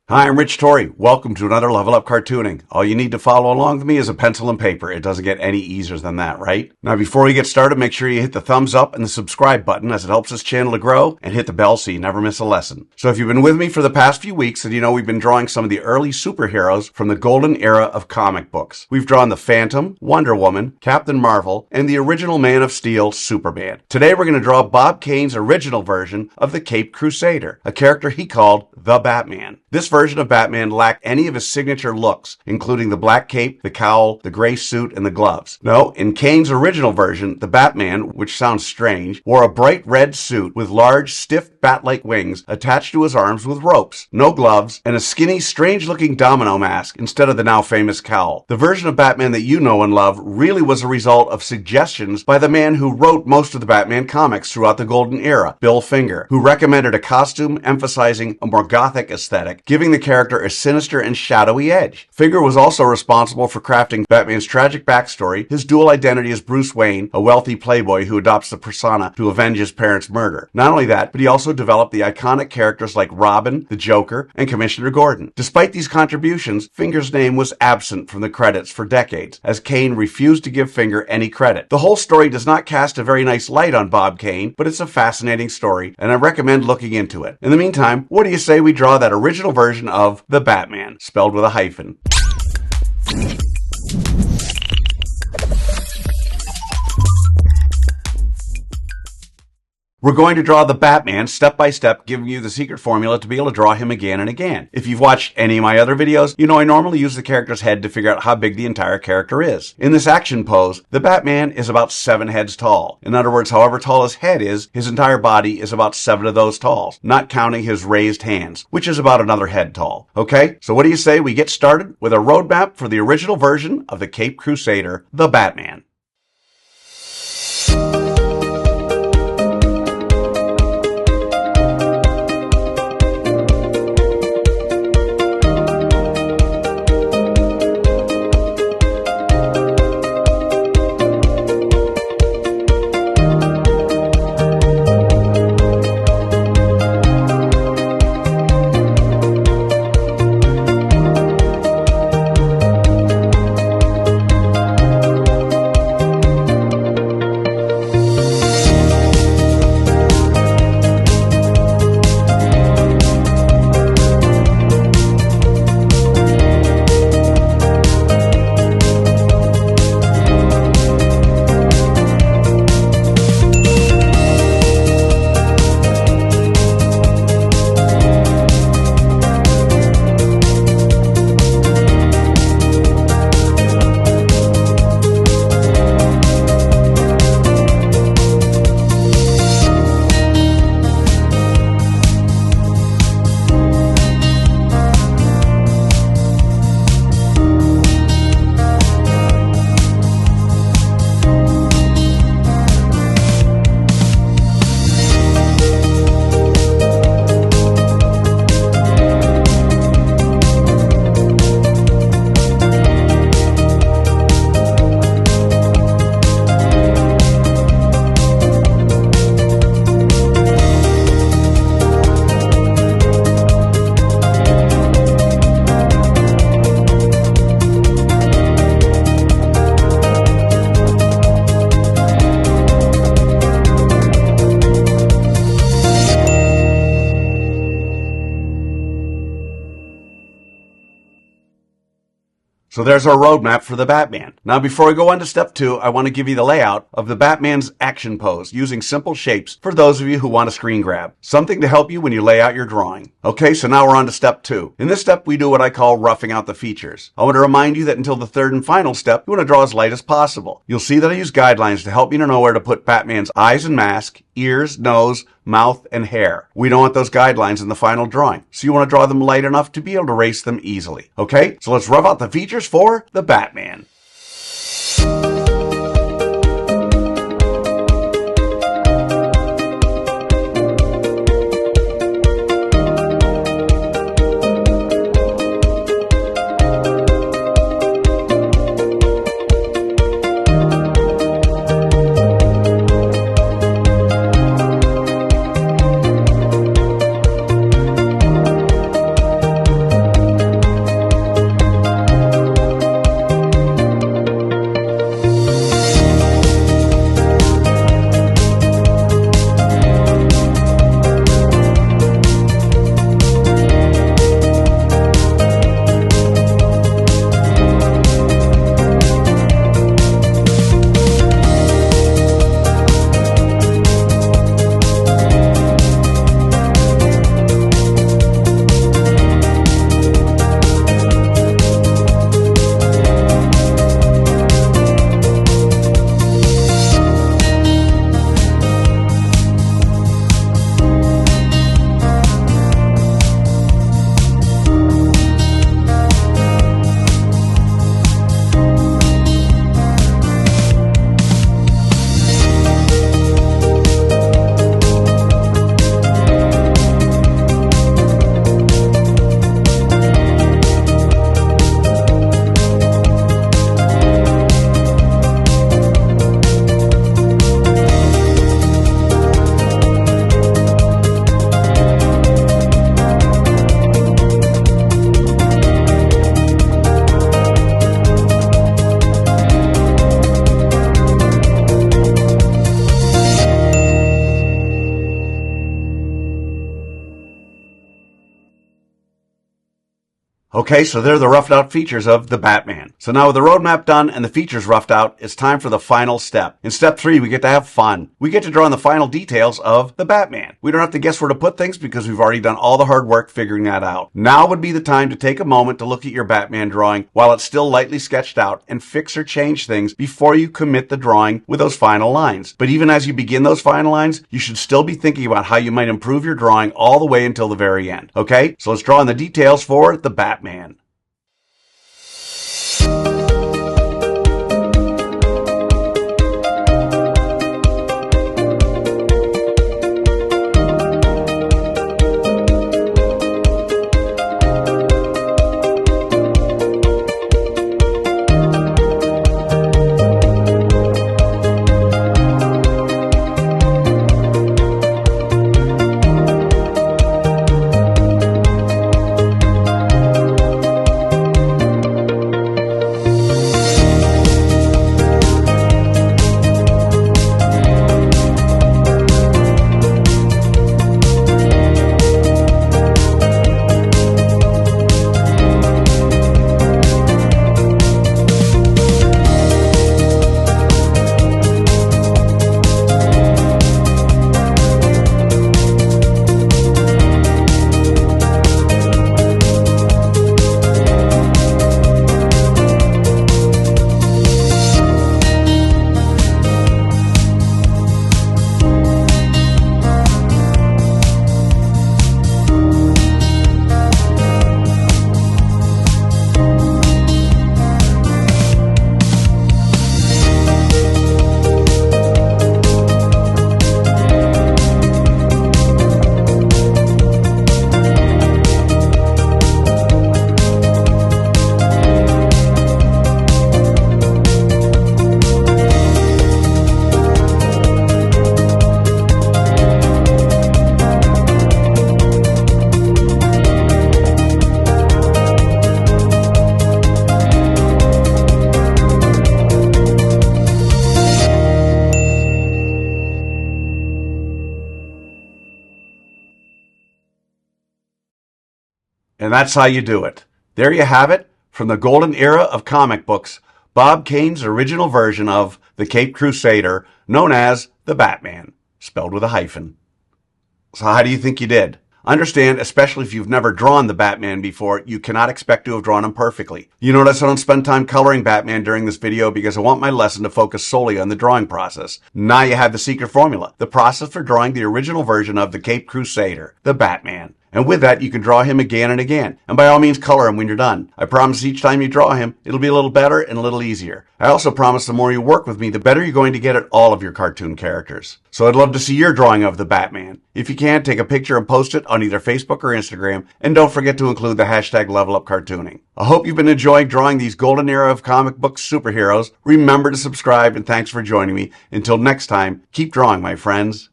Hi, I'm Rich Torrey. Welcome to another Level Up Cartooning. All you need to follow along with me is a pencil and paper. It doesn't get any easier than that, right? Now, before we get started, make sure you hit the thumbs up and the subscribe button as it helps this channel to grow, and hit the bell so you never miss a lesson. So if you've been with me for the past few weeks, then you know we've been drawing some of the early superheroes from the golden era of comic books. We've drawn the Phantom, Wonder Woman, Captain Marvel, and the original Man of Steel, Superman. Today we're going to draw Bob Kane's original version of the Caped Crusader, a character he called the Batman. This version of Batman lacked any of his signature looks, including the black cape, the cowl, the gray suit, and the gloves. No, in Kane's original version, the Batman, which sounds strange, wore a bright red suit with large, stiff, bat-like wings attached to his arms with ropes, no gloves, and a skinny, strange-looking domino mask instead of the now famous cowl. The version of Batman that you know and love really was a result of suggestions by the man who wrote most of the Batman comics throughout the Golden Era, Bill Finger, who recommended a costume emphasizing a more gothic aesthetic, giving the character a sinister and shadowy edge. Finger was also responsible for crafting Batman's tragic backstory, his dual identity as Bruce Wayne, a wealthy playboy who adopts the persona to avenge his parents' murder. Not only that, but he also developed the iconic characters like Robin, the Joker, and Commissioner Gordon. Despite these contributions, Finger's name was absent from the credits for decades, as Kane refused to give Finger any credit. The whole story does not cast a very nice light on Bob Kane, but it's a fascinating story, and I recommend looking into it. In the meantime, what do you say we draw that original version of the Batman, spelled with a hyphen? We're going to draw the Batman step by step, giving you the secret formula to be able to draw him again and again. If you've watched any of my other videos, you know I normally use the character's head to figure out how big the entire character is. In this action pose, the Batman is about 7 heads tall. In other words, however tall his head is, his entire body is about 7 of those tall, not counting his raised hands, which is about another head tall. Okay, so what do you say we get started with a roadmap for the original version of the Caped Crusader, the Batman? So there's our roadmap for the Batman. Now before we go on to step 2, I want to give you the layout of the Batman's action pose using simple shapes for those of you who want a screen grab. Something to help you when you lay out your drawing. Okay, so now we're on to step 2. In this step, we do what I call roughing out the features. I want to remind you that until the third and final step, you want to draw as light as possible. You'll see that I use guidelines to help you to know where to put Batman's eyes and mask, ears, nose, mouth, and hair. We don't want those guidelines in the final drawing, so you want to draw them light enough to be able to erase them easily. Okay, so let's rough out the features for the Batman. Okay, so there are the roughed out features of the Batman. So now with the roadmap done and the features roughed out, it's time for the final step. In step 3, we get to have fun. We get to draw in the final details of the Batman. We don't have to guess where to put things because we've already done all the hard work figuring that out. Now would be the time to take a moment to look at your Batman drawing while it's still lightly sketched out and fix or change things before you commit the drawing with those final lines. But even as you begin those final lines, you should still be thinking about how you might improve your drawing all the way until the very end. Okay, so let's draw in the details for the Batman. And that's how you do it. There you have it, from the golden era of comic books, Bob Kane's original version of the Caped Crusader, known as the Batman, spelled with a hyphen. So how do you think you did? Understand, especially if you've never drawn the Batman before, you cannot expect to have drawn him perfectly. You notice I don't spend time coloring Batman during this video because I want my lesson to focus solely on the drawing process. Now you have the secret formula, the process for drawing the original version of the Caped Crusader, the Batman. And with that, you can draw him again and again. And by all means, color him when you're done. I promise each time you draw him, it'll be a little better and a little easier. I also promise the more you work with me, the better you're going to get at all of your cartoon characters. So I'd love to see your drawing of the Batman. If you can, take a picture and post it on either Facebook or Instagram. And don't forget to include the hashtag #LevelUpCartooning. I hope you've been enjoying drawing these golden era of comic book superheroes. Remember to subscribe and thanks for joining me. Until next time, keep drawing, my friends.